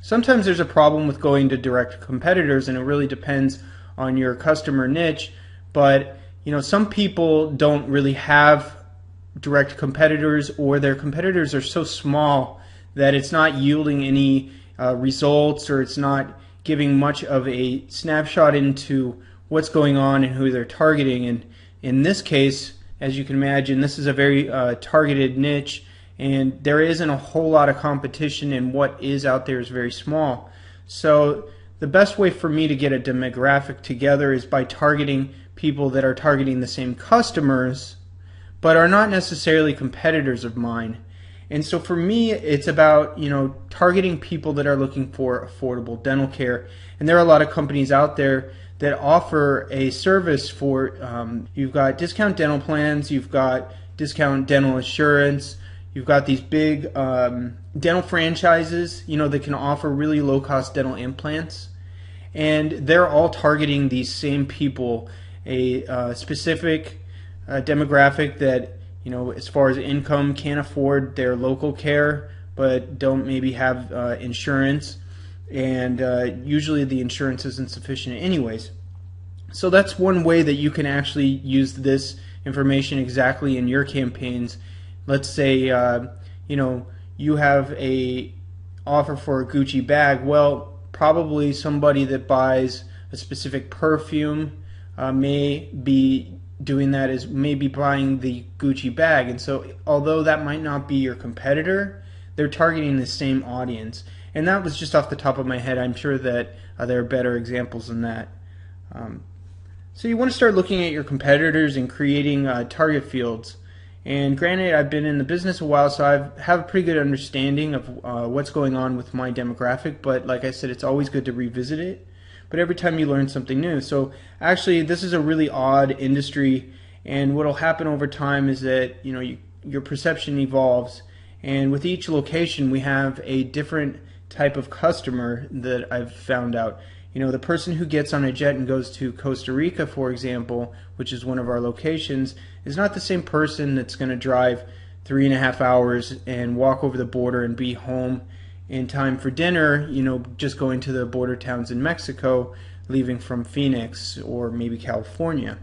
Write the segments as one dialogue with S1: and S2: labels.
S1: Sometimes there's a problem with going to direct competitors, and it really depends on your customer niche. But some people don't really have direct competitors, or their competitors are so small that it's not yielding any results, or it's not giving much of a snapshot into what's going on and who they're targeting. And in this case, as you can imagine, this is a very targeted niche, and there isn't a whole lot of competition, and what is out there is very small. So the best way for me to get a demographic together is by targeting people that are targeting the same customers but are not necessarily competitors of mine. And so for me, it's about targeting people that are looking for affordable dental care. And there are a lot of companies out there that offer a service for you've got discount dental plans, you've got discount dental insurance, you've got these big dental franchises that can offer really low cost dental implants, and they're all targeting these same people, a specific demographic that as far as income can't afford their local care but don't maybe have insurance, and usually the insurance isn't sufficient anyways. So that's one way that you can actually use this information exactly in your campaigns. Let's say you have a offer for a Gucci bag. Well, probably somebody that buys a specific perfume may be doing that, is maybe buying the Gucci bag. And so although that might not be your competitor, they're targeting the same audience. And that was just off the top of my head. I'm sure that there are better examples than that. So you want to start looking at your competitors and creating target fields. And granted, I've been in the business a while, so I have a pretty good understanding of what's going on with my demographic, but like I said, it's always good to revisit it. But every time you learn something new. So actually, this is a really odd industry, and what will happen over time is that your perception evolves, and with each location we have a different type of customer that I've found out. The person who gets on a jet and goes to Costa Rica, for example, which is one of our locations, is not the same person that's going to drive 3.5 hours and walk over the border and be home in time for dinner, just going to the border towns in Mexico, leaving from Phoenix or maybe California.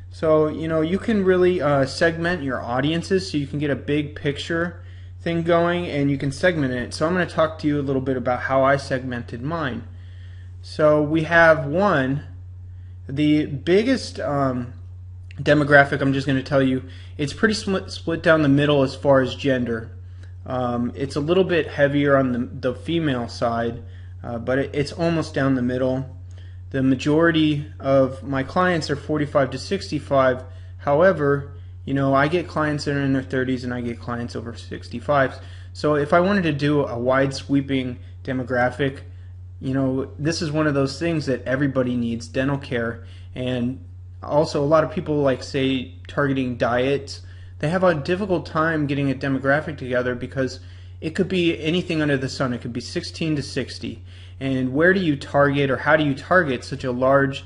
S1: So, you can really segment your audiences so you can get a big picture thing going, and you can segment it. So I'm going to talk to you a little bit about how I segmented mine. So we have the biggest demographic, I'm just going to tell you, it's pretty split down the middle as far as gender. It's a little bit heavier on the female side, but it's almost down the middle. The majority of my clients are 45 to 65. However, I get clients that are in their 30s and I get clients over 65. So if I wanted to do a wide sweeping demographic, this is one of those things that everybody needs dental care. And also a lot of people, like say targeting diets, they have a difficult time getting a demographic together because it could be anything under the sun. It could be 16 to 60. And where do you target, or how do you target such a large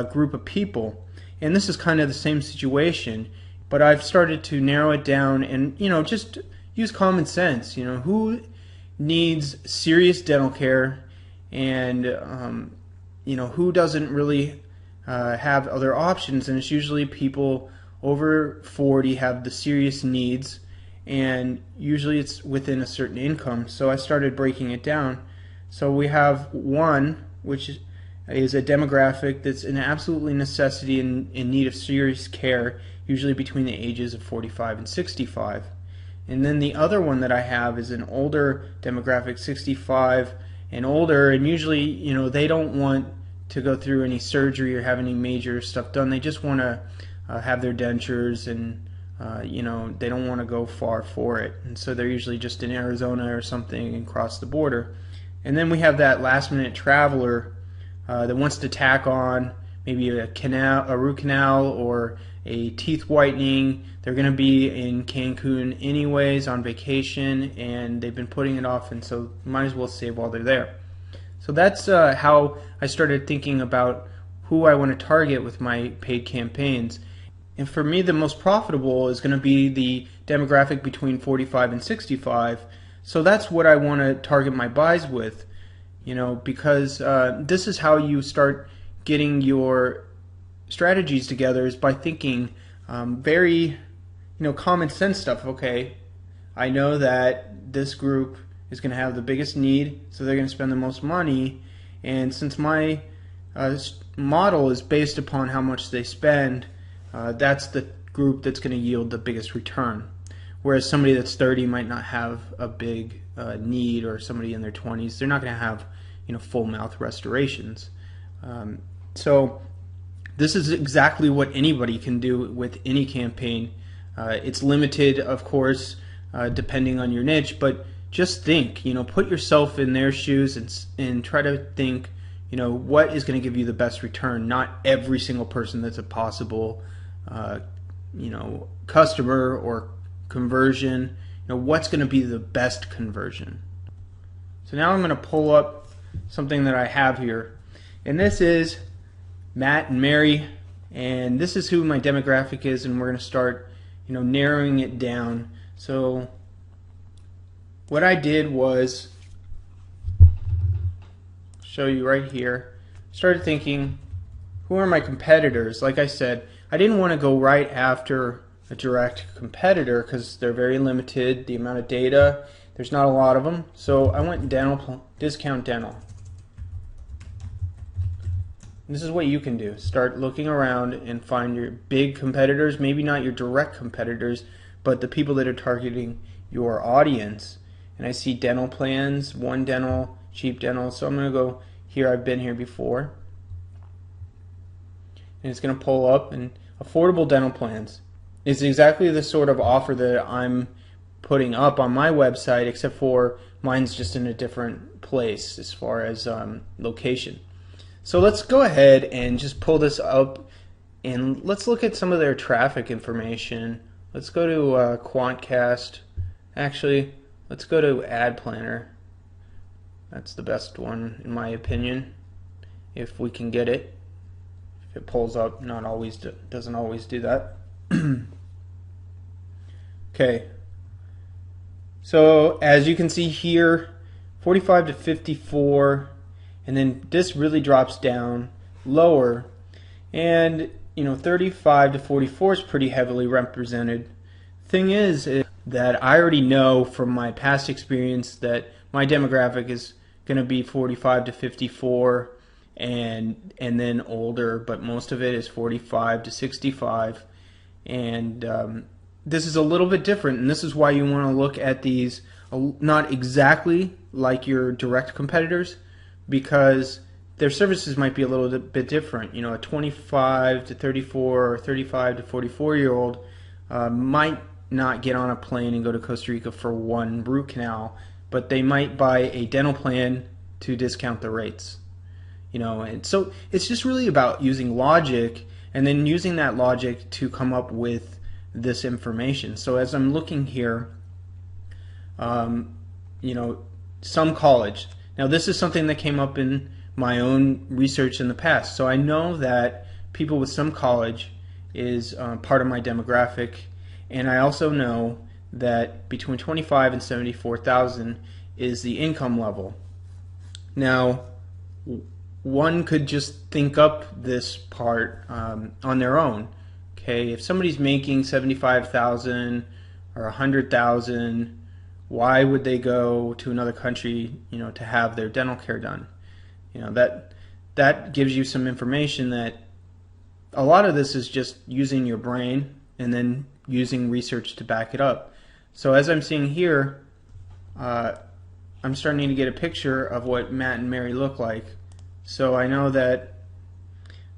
S1: group of people? And this is kind of the same situation, but I've started to narrow it down and just use common sense. Who needs serious dental care, and who doesn't really have other options? And it's usually people over 40 have the serious needs, and usually it's within a certain income. So I started breaking it down. So we have one which is a demographic that's an absolutely necessity in need of serious care, usually between the ages of 45 and 65. And then the other one that I have is an older demographic, 65 and older, and usually they don't want to go through any surgery or have any major stuff done. They just want to have their dentures, and they don't want to go far for it, and so they're usually just in Arizona or something and cross the border. And then we have that last minute traveler that wants to tack on maybe a root canal or a teeth whitening. They're going to be in Cancun anyways on vacation, and they've been putting it off, and so might as well save while they're there. So that's how I started thinking about who I want to target with my paid campaigns. And for me, the most profitable is going to be the demographic between 45 and 65. So that's what I want to target my buys with. because this is how you start getting your strategies together, is by thinking very common sense stuff. Okay, I know that this group is going to have the biggest need, so they're going to spend the most money, and since my model is based upon how much they spend, that's the group that's going to yield the biggest return. Whereas somebody that's 30 might not have a big need, or somebody in their 20s, they're not going to have full mouth restorations. So this is exactly what anybody can do with any campaign. It's limited, of course, depending on your niche, but just think, put yourself in their shoes and try to think, what is going to give you the best return. Not every single person that's a possible, customer or conversion. What's going to be the best conversion. So now I'm going to pull up something that I have here, and this is Matt and Mary, and this is who my demographic is, and we're going to start narrowing it down. So what I did was show you right here. Started thinking, who are my competitors? Like I said, I didn't want to go right after a direct competitor because they're very limited, the amount of data, there's not a lot of them. So I went discount dental. This is what you can do. Start looking around and find your big competitors, maybe not your direct competitors, but the people that are targeting your audience. And I see dental plans, One Dental, Cheap Dental. So I'm going to go here. I've been here before. And it's going to pull up, and affordable dental plans is exactly the sort of offer that I'm putting up on my website, except for mine's just in a different place as far as location. So let's go ahead and just pull this up, and let's look at some of their traffic information. Let's go to Quantcast. Actually, let's go to Ad Planner. That's the best one in my opinion, if we can get it. If it pulls up, doesn't always do that. Okay. So as you can see here, 45 to 54. And then this really drops down lower, and 35 to 44 is pretty heavily represented. Thing is that I already know from my past experience that my demographic is going to be 45 to 54 and then older, but most of it is 45 to 65, and this is a little bit different, and this is why you want to look at these not exactly like your direct competitors, because their services might be a little bit different. A 25 to 34 or 35 to 44-year-old might not get on a plane and go to Costa Rica for one root canal, but they might buy a dental plan to discount the rates. And so it's just really about using logic, and then using that logic to come up with this information. So as I'm looking here, some college. Now this is something that came up in my own research in the past. So I know that people with some college is part of my demographic, and I also know that between 25 and 74,000 is the income level. Now, one could just think up this part on their own. Okay, if somebody's making 75,000 or 100,000, why would they go to another country, to have their dental care done? That gives you some information that a lot of this is just using your brain and then using research to back it up. So as I'm seeing here, I'm starting to get a picture of what Matt and Mary look like. So I know that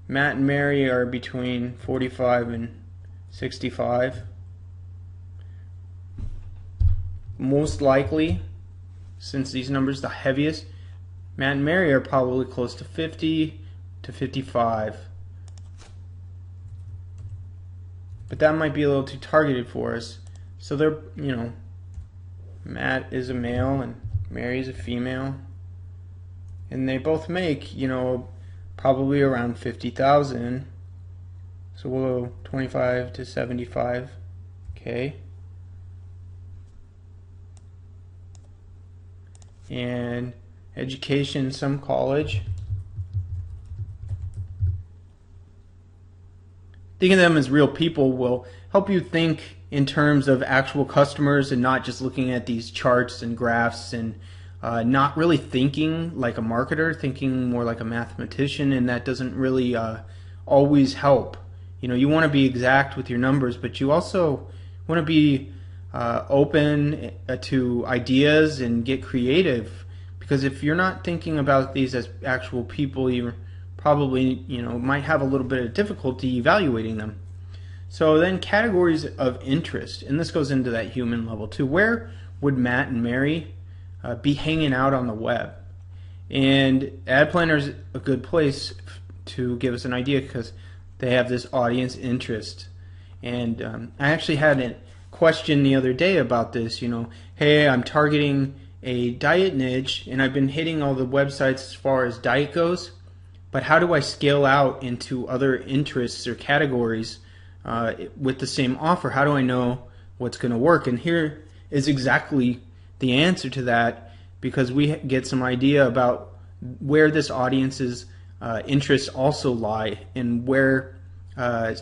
S1: Matt and Mary are between 45 and 65. Most likely, since these numbers the heaviest, Matt and Mary are probably close to 50 to 55. But that might be a little too targeted for us. So they're, Matt is a male and Mary is a female. And they both make, probably around 50,000. So we'll go 25 to 75. Okay. And education, some college. Thinking of them as real people will help you think in terms of actual customers and not just looking at these charts and graphs and not really thinking like a marketer, thinking more like a mathematician, and that doesn't really always help. You know, you want to be exact with your numbers, but you also want to be open to ideas and get creative, because if you're not thinking about these as actual people, you probably might have a little bit of difficulty evaluating them. So then categories of interest, and this goes into that human level too. Where would Matt and Mary be hanging out on the web? And Ad Planner is a good place to give us an idea because they have this audience interest. And I actually had a question the other day about this. Hey, I'm targeting a diet niche and I've been hitting all the websites as far as diet goes, but how do I scale out into other interests or categories with the same offer? How do I know what's going to work? And here is exactly the answer to that, because we get some idea about where this audience's interests also lie, and where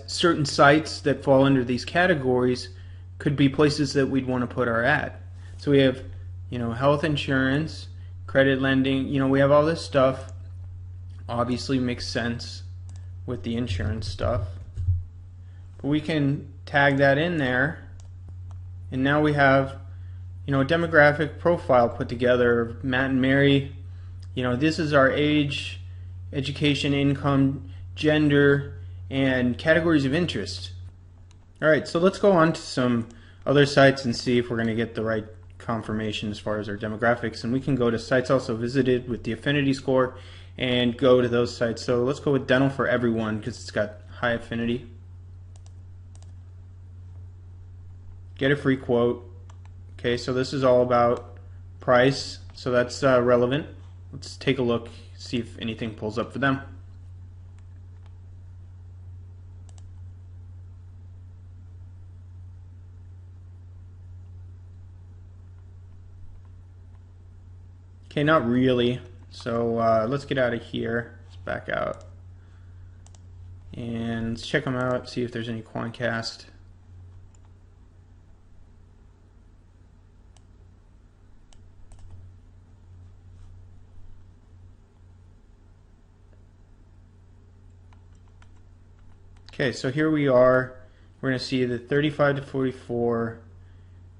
S1: certain sites that fall under these categories could be places that we'd want to put our ad. So we have, health insurance, credit lending, we have all this stuff. Obviously makes sense with the insurance stuff. But we can tag that in there, and now we have a demographic profile put together. Matt and Mary, this is our age, education, income, gender, and categories of interest. Alright, so let's go on to some other sites and see if we're going to get the right confirmation as far as our demographics. And we can go to sites also visited with the affinity score and go to those sites. So let's go with dental for everyone because it's got high affinity. Get a free quote. Okay, so this is all about price, so that's relevant. Let's take a look, see if anything pulls up for them. Okay, not really. So let's get out of here. Let's back out. And let's check them out, see if there's any Quantcast. Okay, so here we are. We're going to see the 35 to 44,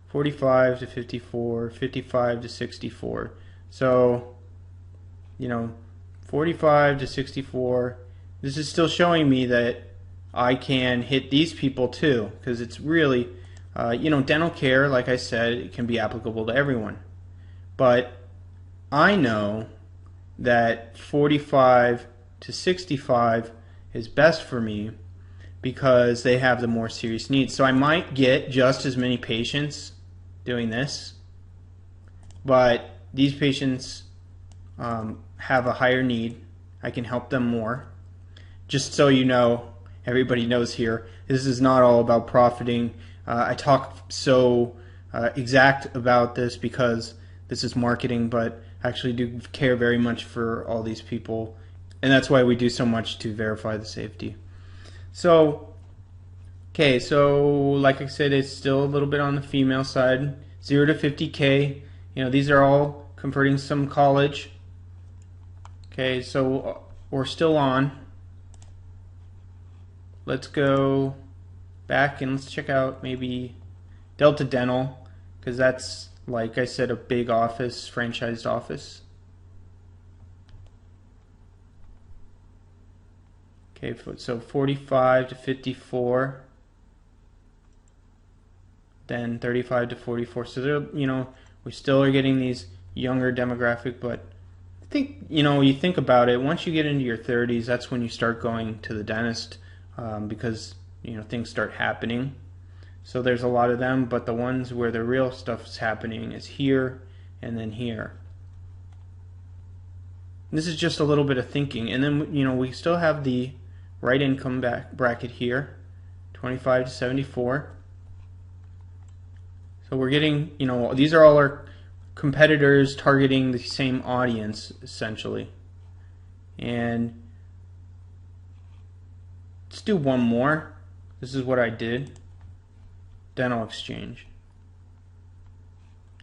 S1: 45 to 54, 55 to 64. So, 45 to 64, this is still showing me that I can hit these people too, because it's really, dental care, like I said, it can be applicable to everyone. But I know that 45 to 65 is best for me because they have the more serious needs. So I might get just as many patients doing this, but these patients have a higher need. I can help them more. Just so you know, everybody knows here, this is not all about profiting. I talk so exact about this because this is marketing, but I actually do care very much for all these people, and that's why we do so much to verify the safety. So, okay, so like I said, it's still a little bit on the female side. 0 to 50K, these are all converting some college. Okay, so we're still on. Let's go back and let's check out maybe Delta Dental, because that's, like I said, a big office, franchised office. Okay, so 45 to 54, then 35 to 44. So they're, we still are getting these younger demographic, but I think, you think about it, once you get into your 30s, that's when you start going to the dentist, because, things start happening. So there's a lot of them, but the ones where the real stuff's happening is here and then here. This is just a little bit of thinking. And then, we still have the right income bracket here, 25 to 74. So we're getting, these are all our competitors targeting the same audience essentially. And let's do one more. This is what I did. Dental exchange.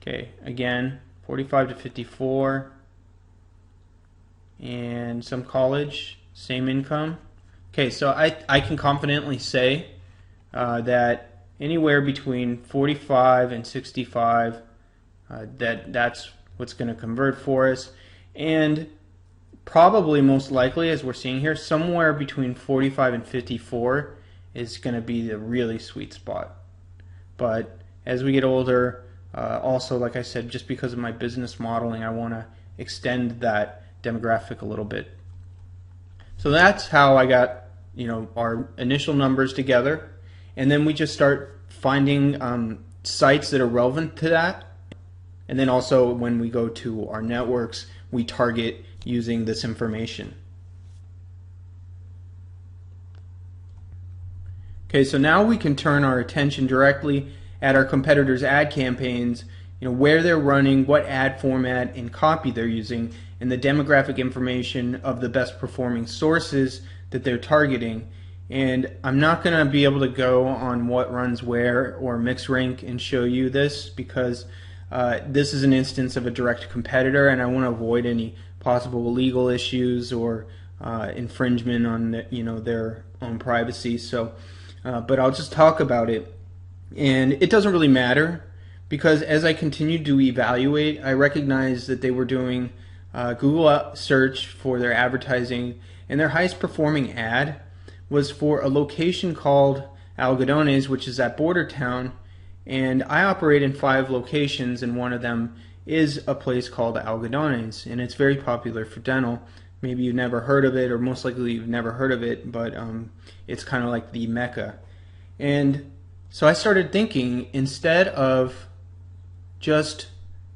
S1: Okay, again, 45 to 54. And some college, same income. Okay, so I can confidently say that anywhere between 45 and 65, that's what's going to convert for us. And probably most likely, as we're seeing here, somewhere between 45 and 54 is going to be the really sweet spot. But as we get older, also, like I said, just because of my business modeling, I want to extend that demographic a little bit. So that's how I got, our initial numbers together, and then we just start finding sites that are relevant to that. And then also when we go to our networks, we target using this information. Okay, so now we can turn our attention directly at our competitors' ad campaigns, where they're running, what ad format and copy they're using, and the demographic information of the best performing sources that they're targeting. And I'm not going to be able to go on what runs where or mix rank and show you this, because this is an instance of a direct competitor, and I want to avoid any possible legal issues or infringement on their own privacy. So, but I'll just talk about it, and it doesn't really matter, because as I continued to evaluate, I recognized that they were doing Google search for their advertising, and their highest performing ad was for a location called Algodones, which is that border town. And I operate in 5 locations, and one of them is a place called Algodones, and it's very popular for dental. Maybe you've never heard of it, or most likely you've never heard of it, but it's kind of like the Mecca. And so I started thinking, instead of just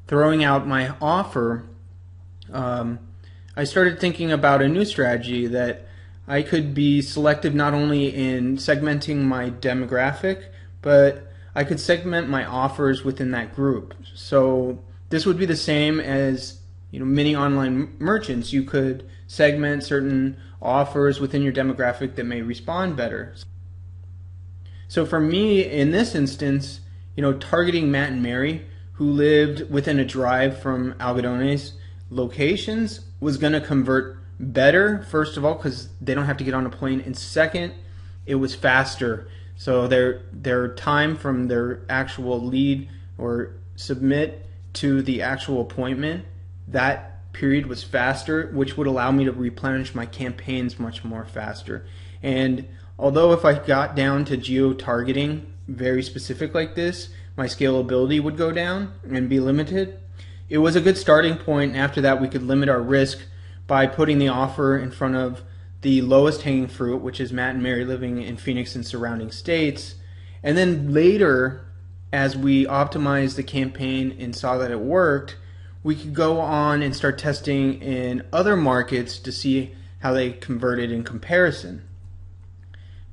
S1: throwing out my offer, I started thinking about a new strategy that I could be selective not only in segmenting my demographic, but I could segment my offers within that group. So this would be the same as many online merchants. You could segment certain offers within your demographic that may respond better. So for me, in this instance, targeting Matt and Mary, who lived within a drive from Algodones locations, was going to convert better, first of all, because they don't have to get on a plane, and second, it was faster. So their time from their actual lead or submit to the actual appointment, that period was faster, which would allow me to replenish my campaigns much more faster. And although if I got down to geo-targeting very specific like this, my scalability would go down and be limited, it was a good starting point. And after that, we could limit our risk by putting the offer in front of the lowest hanging fruit, which is Matt and Mary living in Phoenix and surrounding states. And then later, as we optimized the campaign and saw that it worked, we could go on and start testing in other markets to see how they converted in comparison.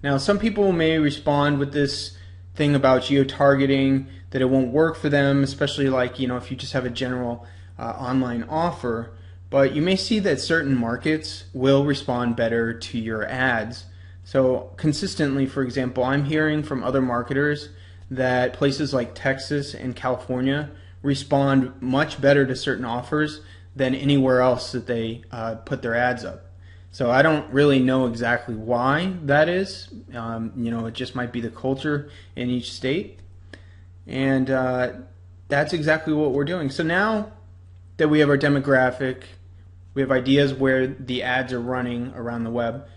S1: Now, some people may respond with this thing about geo-targeting, that it won't work for them, especially like, if you just have a general online offer. But you may see that certain markets will respond better to your ads. So consistently, for example, I'm hearing from other marketers that places like Texas and California respond much better to certain offers than anywhere else that they put their ads up. So I don't really know exactly why that is. It just might be the culture in each state. And that's exactly what we're doing. So now that we have our demographic, we have ideas where the ads are running around the web.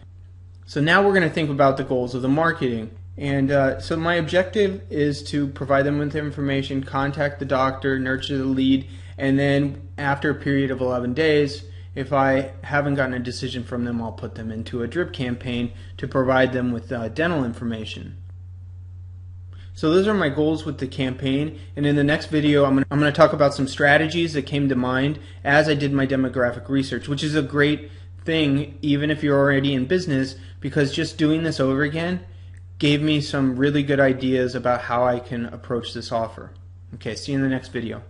S1: So now we're going to think about the goals of the marketing. And so my objective is to provide them with information, contact the doctor, nurture the lead, and then after a period of 11 days, if I haven't gotten a decision from them, I'll put them into a drip campaign to provide them with dental information. So those are my goals with the campaign, and in the next video I'm going to talk about some strategies that came to mind as I did my demographic research, which is a great thing even if you're already in business, because just doing this over again gave me some really good ideas about how I can approach this offer. Okay, see you in the next video.